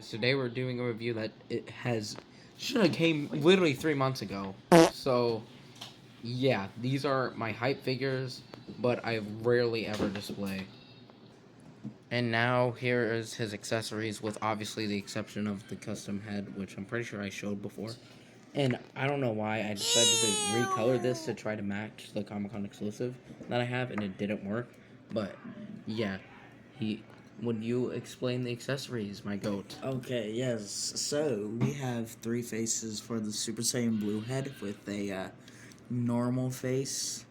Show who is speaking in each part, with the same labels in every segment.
Speaker 1: Today we're doing a review that it has should have came literally 3 months ago. So yeah, these are my hype figures, but I rarely ever display. And now here is his accessories, with obviously the exception of the custom head, which I'm pretty sure I showed before. And I don't know why I decided to recolor this to try to match the Comic-Con exclusive that I have, and it didn't work. But yeah, he. Would you explain the accessories, my goat?
Speaker 2: Okay, yes. So we have three faces for the Super Saiyan Blue head with a normal face,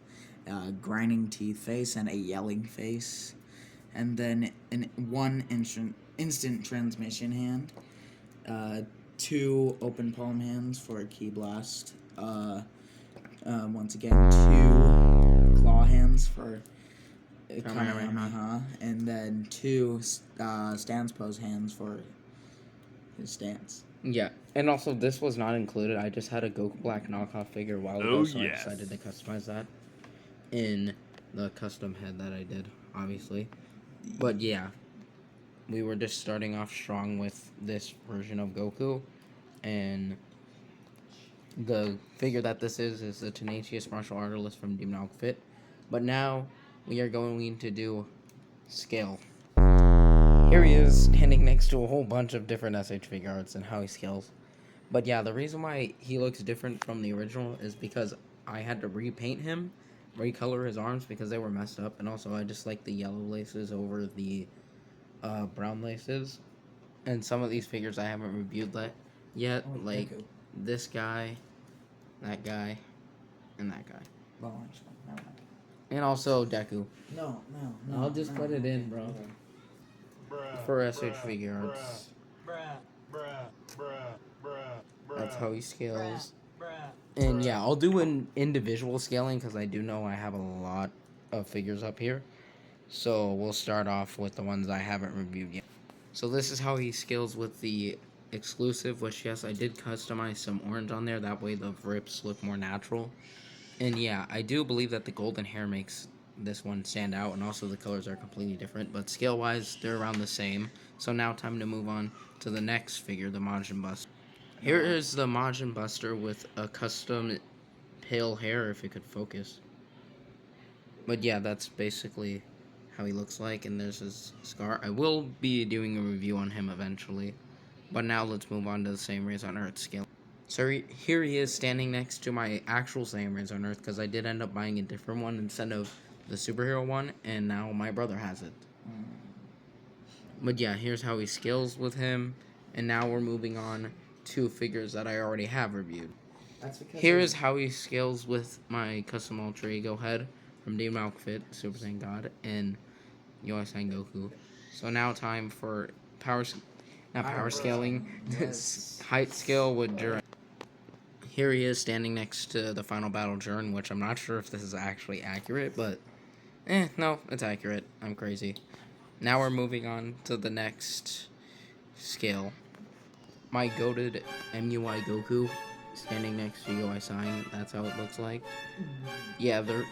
Speaker 2: grinding teeth face, and a yelling face, and then one instant transmission hand, uh, two open palm hands for a key blast. Once again, two claw hands for Kamehameha, and then two stance pose hands for his stance.
Speaker 1: Yeah, and also this was not included. I just had a Goku Black knockoff figure a while ago, so I decided to customize that in the custom head that I did, obviously. But yeah, we were just starting off strong with this version of Goku, and the figure that this is the tenacious martial artist from Demon Outfit. But now we are going to do scale. Here he is standing next to a whole bunch of different SH figure arts and how he scales. But yeah, the reason why he looks different from the original is because I had to repaint him, recolor his arms because they were messed up, and also I just like the yellow laces over the brown laces. And some of these figures I haven't reviewed yet, like this guy, that guy, and that guy. And also Deku.
Speaker 2: No.
Speaker 1: I'll just put it in, bro. For SH figure arts. That's how he scales. And yeah, I'll do an individual scaling because I do know I have a lot of figures up here. So we'll start off with the ones I haven't reviewed yet. So this is how he scales with the exclusive, which yes, I did customize some orange on there. That way the rips look more natural. And yeah, I do believe that the golden hair makes this one stand out, and also the colors are completely different. But scale-wise, they're around the same. So now time to move on to the next figure, the Majin Buster. Here is the Majin Buster with a custom pale hair, if it could focus. But yeah, that's basically how he looks like, and there's his scar. I will be doing a review on him eventually. But now let's move on to the Saiyan Rays on Earth scale. So here he is standing next to my actual Saiyan Rays on Earth, because I did end up buying a different one instead of the superhero one, and now my brother has it. But yeah, here's how he scales with him, and now we're moving on to figures that I already have reviewed. Here is how he scales with my custom alter ego head from Demon Outfit, Super Saiyan God, and UI Saiyan Goku. So now time for power scaling, height scale with Jiren. Here he is standing next to the final battle Jiren, which I'm not sure if this is actually accurate, but no, it's accurate. I'm crazy. Now we're moving on to the next scale. My goated MUI Goku standing next to UI Sign. That's how it looks like. Yeah, the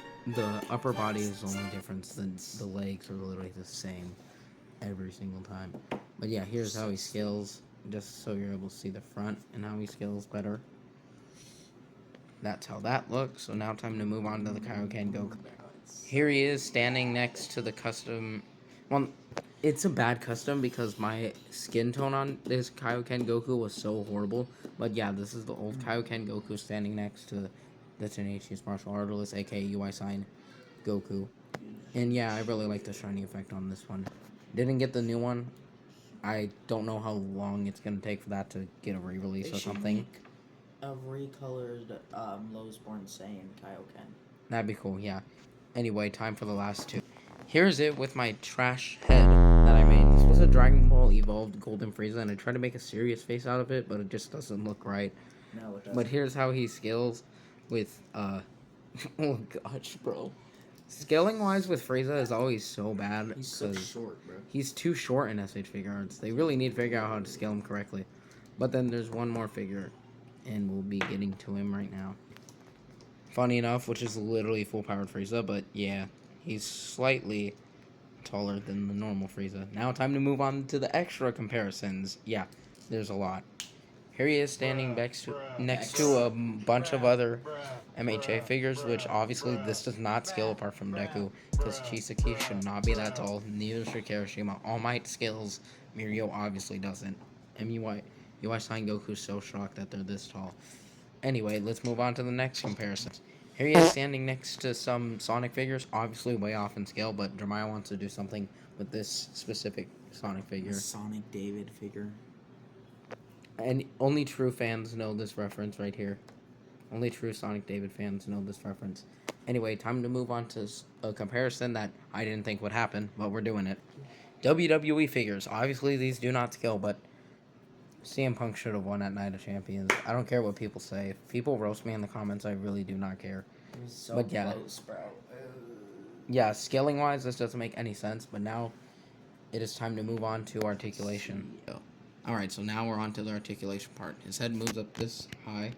Speaker 1: upper body is the only difference. The legs are literally the same every single time. But yeah, here's how he scales, just so you're able to see the front and how he scales better. That's how that looks. So now time to move on to the Kaioken Goku. Here he is standing next to the custom. Well, it's a bad custom because my skin tone on this Kaioken Goku was so horrible. But yeah, this is the old Kaioken Goku standing next to the Tenacious Martial Artist, aka UI Sign Goku. And yeah, I really like the shiny effect on this one. Didn't get the new one. I don't know how long it's going to take for that to get a re-release or something.
Speaker 2: A recolored Lowsborn Saiyan Kaioken.
Speaker 1: That'd be cool, yeah. Anyway, time for the last two. Here's it with my trash head that I made. This was a Dragon Ball Evolved Golden Frieza, and I tried to make a serious face out of it, but it just doesn't look right.
Speaker 2: No, it doesn't.
Speaker 1: But here's how he scales with, oh gosh, bro. Scaling-wise with Frieza is always so bad.
Speaker 2: He's so short, bro.
Speaker 1: He's too short in SH figure arts. They really need to figure out how to scale him correctly. But then there's one more figure, and we'll be getting to him right now. Funny enough, which is literally full-powered Frieza, but yeah, he's slightly taller than the normal Frieza. Now time to move on to the extra comparisons. Yeah, There's a lot. Here he is standing next to a bunch of other MHA figures, which obviously this does not scale apart from Deku, because Chisaki should not be that tall, neither should Kirishima. All Might scales, Mirio obviously doesn't. UI Sign Goku's so shocked that they're this tall. Anyway, let's move on to the next comparison. Here he is standing next to some Sonic figures, obviously way off in scale, but Jeremiah wants to do something with this specific Sonic figure.
Speaker 2: Sonic David figure.
Speaker 1: And only true fans know this reference right here. Only true Sonic David fans know this reference. Anyway, time to move on to a comparison that I didn't think would happen, but we're doing it. WWE figures. Obviously, these do not scale, but CM Punk should have won at Night of Champions. I don't care what people say. If people roast me in the comments, I really do not care.
Speaker 2: So
Speaker 1: but yeah.
Speaker 2: close, bro.
Speaker 1: Yeah, scaling-wise, this doesn't make any sense, but now it is time to move on to articulation. Alright, so now we're on to the articulation part. His head moves up this high.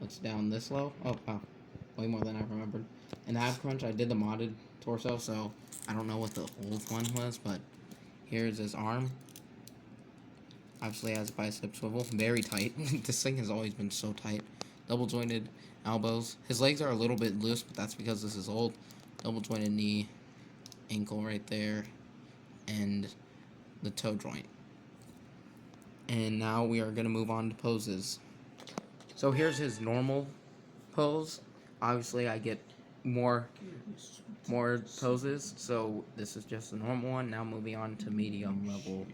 Speaker 1: Looks down this low. Oh, wow. Way more than I remembered. In the Ab Crunch, I did the modded torso, so I don't know what the old one was, but here's his arm. Obviously has a bicep swivel. Very tight. This thing has always been so tight. Double jointed elbows. His legs are a little bit loose, but that's because this is old. Double jointed knee. Ankle right there. And the toe joint. And now we are going to move on to poses. So here's his normal pose. Obviously, I get more poses. So this is just a normal one. Now moving on to medium level.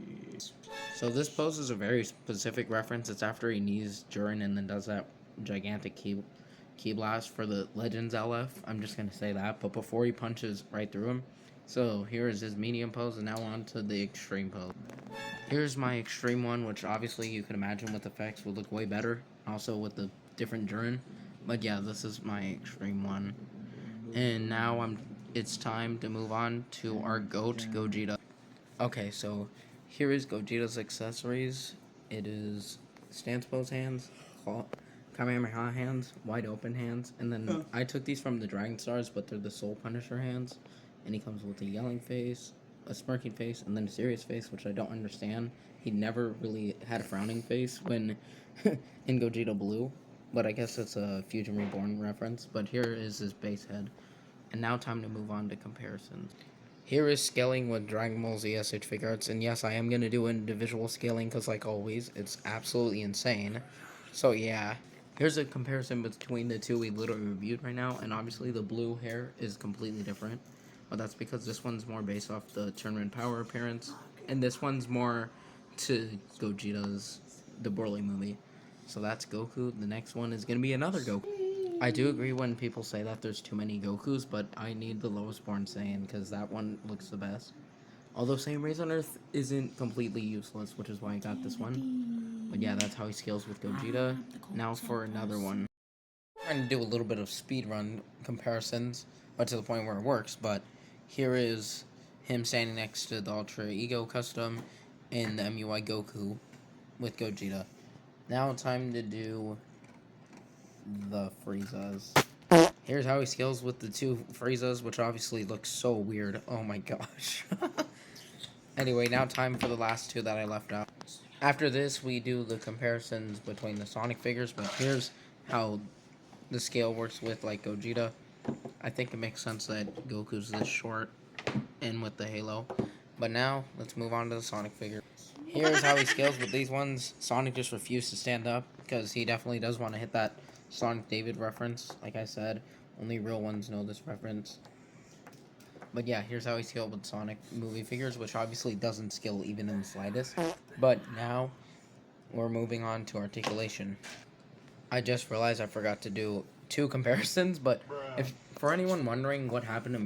Speaker 1: So this pose is a very specific reference. It's after he knees Jiren and then does that gigantic key blast for the Legends LF. I'm just going to say that. But before he punches right through him. So here is his medium pose, and now on to the extreme pose. Here's my extreme one, which obviously you can imagine with effects would look way better. Also with the different Jiren. But yeah, this is my extreme one. And now it's time to move on to our GOAT, Gogeta. Okay, so here is Gogeta's accessories. It is stance pose hands, Kamehameha hands, wide open hands, and then I took these from the Dragon Stars, but they're the Soul Punisher hands. And he comes with a yelling face, a smirking face, and then a serious face, which I don't understand. He never really had a frowning face when in Gogeta Blue, but I guess it's a Fusion Reborn reference. But here is his base head. And now time to move on to comparisons. Here is scaling with Dragon Ball Z SH Figuarts, and yes, I am going to do individual scaling, because like always, it's absolutely insane. So yeah, here's a comparison between the two we literally reviewed right now, and obviously the blue hair is completely different. But that's because this one's more based off the Tournament Power appearance, and this one's more to Gogeta's the Broly movie. So that's Goku. The next one is going to be another Goku. I do agree when people say that there's too many Gokus, but I need the lowest born Saiyan because that one looks the best. Although Saiyan Raised on Earth isn't completely useless, which is why I got this one. But yeah, that's how he scales with Gogeta. Now for another one. I'm trying to do a little bit of speedrun comparisons, but to the point where it works, but here is him standing next to the Ultra Ego Custom in the MUI Goku with Gogeta. Now time to do the Friezas. Here's how he scales with the two Friezas, which obviously looks so weird. Oh my gosh. Anyway, now time for the last two that I left out. After this, we do the comparisons between the Sonic figures, but here's how the scale works with like Gogeta. I think it makes sense that Goku's this short and with the halo. But now, let's move on to the Sonic figure. Here's how he scales with these ones. Sonic just refused to stand up because he definitely does want to hit that Sonic David reference. Like I said, only real ones know this reference. But yeah, here's how he scaled with Sonic movie figures, which obviously doesn't scale even in the slightest. But now, we're moving on to articulation. I just realized I forgot to do two comparisons, but if for anyone wondering what happened to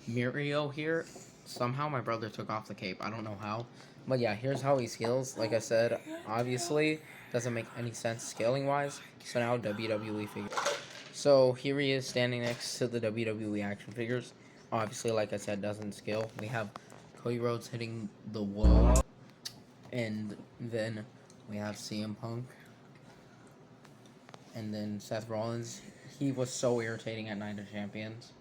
Speaker 1: Mirio here, somehow my brother took off the cape. I don't know how. But yeah, here's how he scales. Like I said, obviously, doesn't make any sense scaling-wise. So now WWE figure. So here he is standing next to the WWE action figures. Obviously, like I said, doesn't scale. We have Cody Rhodes hitting the wall. And then we have CM Punk. And then Seth Rollins. He was so irritating at Night of Champions.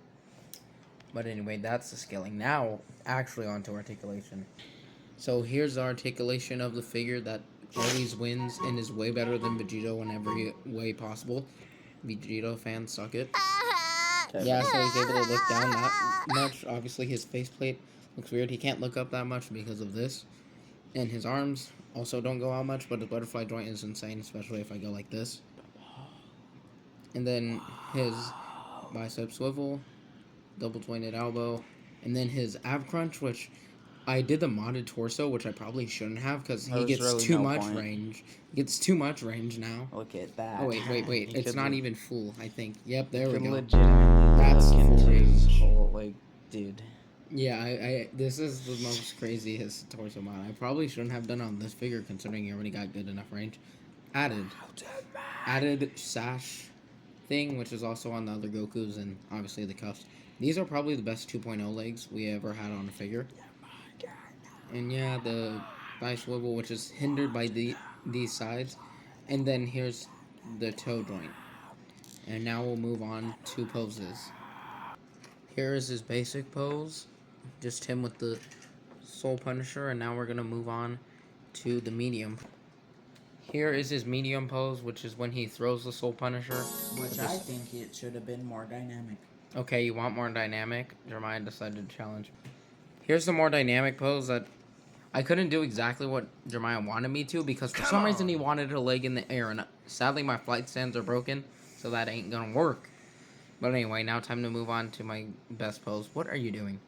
Speaker 1: But anyway, that's the scaling. Now, actually onto articulation. So here's the articulation of the figure that always wins and is way better than Vegito in every way possible. Vegito fans suck it. Yeah, so he's able to look down that much. Obviously, his faceplate looks weird. He can't look up that much because of this. And his arms also don't go out much, but his butterfly joint is insane, especially if I go like this. And then his bicep swivel, double jointed elbow, and then his ab crunch, which I did the modded torso, which I probably shouldn't have because he gets really too much range. He gets too much range now.
Speaker 2: Look at that.
Speaker 1: Oh wait! It's not even full. I think. Yep, there we go.
Speaker 2: Legitimately
Speaker 1: That's full range.
Speaker 2: Whole, like, dude.
Speaker 1: Yeah, I this is the most craziest torso mod. I probably shouldn't have done on this figure considering he already got good enough range. Added sash thing, which is also on the other Gokus and obviously the cuffs. These are probably the best 2.0 legs we ever had on a figure. And yeah, the thigh swivel, which is hindered by these sides. And then here's the toe joint. And now we'll move on to poses. Here is his basic pose. Just him with the Soul Punisher. And now we're going to move on to the medium. Here is his medium pose, which is when he throws the Soul Punisher.
Speaker 2: Which I think it should have been more dynamic.
Speaker 1: Okay, you want more dynamic? Jeremiah decided to challenge. Here's the more dynamic pose that I couldn't do exactly what Jeremiah wanted me to because for some reason he wanted a leg in the air, and sadly my flight stands are broken, so that ain't gonna work. But anyway, now time to move on to my best pose. What are you doing?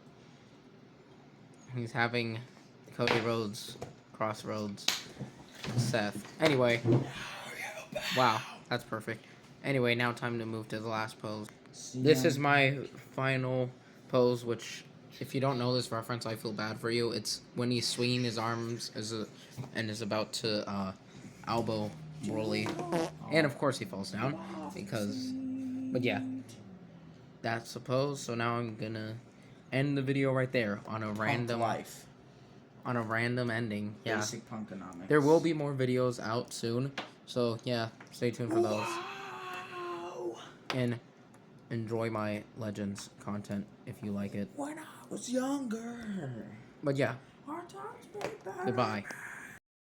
Speaker 1: He's having Cody Rhodes, Crossroads, Seth. Anyway, wow, that's perfect. Anyway, now time to move to the last pose. This is my final pose, which, if you don't know this reference, I feel bad for you. It's when he's swinging his arms and is about to elbow Broly. And of course he falls down but yeah, that's the pose. So now I'm gonna end the video right there on a random ending. Yeah.
Speaker 2: Basic Punkonomics.
Speaker 1: There will be more videos out soon. So yeah, stay tuned for those. And enjoy my Legends content if you like it.
Speaker 2: When I was younger.
Speaker 1: But yeah.
Speaker 2: Our times way better.
Speaker 1: Goodbye.